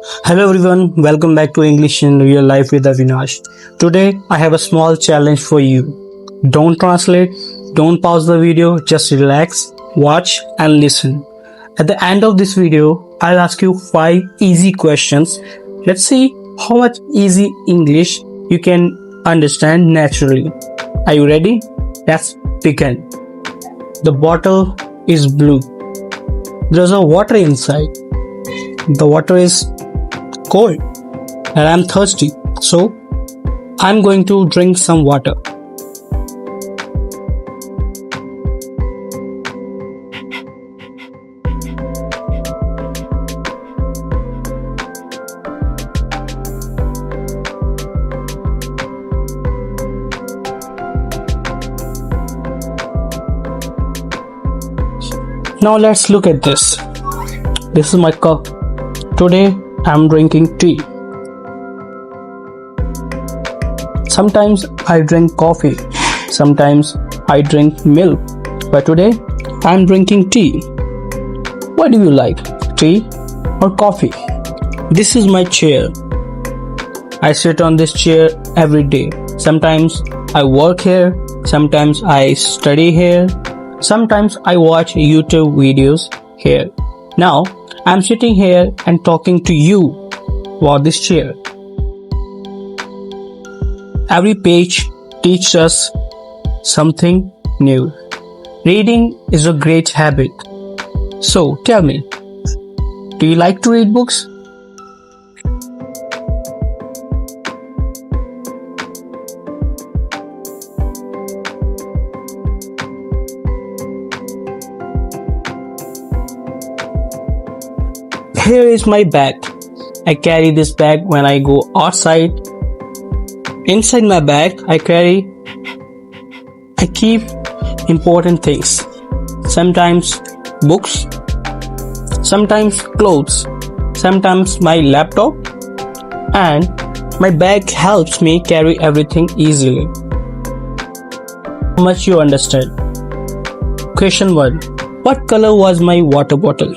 Hello everyone, welcome back to English in Real Life with Avinash. Today I have a small challenge for you. Don't translate, don't pause the video, just relax, watch and listen. At the end of this video, I'll ask you 5 easy questions. Let's see how much easy English you can understand naturally. Are you ready? Let's begin. The bottle is blue. There's a water inside. The water is cold and I'm thirsty, so I'm going to drink some water. Now let's look at this. This is my cup. Today I'm drinking tea. Sometimes I drink coffee. Sometimes I drink milk. But today I'm drinking tea. What do you like? Tea or coffee? This is my chair. I sit on this chair every day. Sometimes I work here. Sometimes I study here. Sometimes I watch YouTube videos here. Now I'm sitting here and talking to you about this chair. Every page teaches us something new. Reading is a great habit. So tell me, do you like to read books? Here is my bag. I carry this bag when I go outside. Inside my bag, I keep important things. Sometimes books, sometimes clothes, sometimes my laptop, and my bag helps me carry everything easily. How much you understand? Question 1. What color was my water bottle?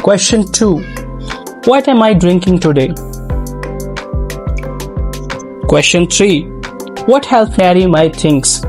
Question 2. What am I drinking today? Question 3. What helps carry my things?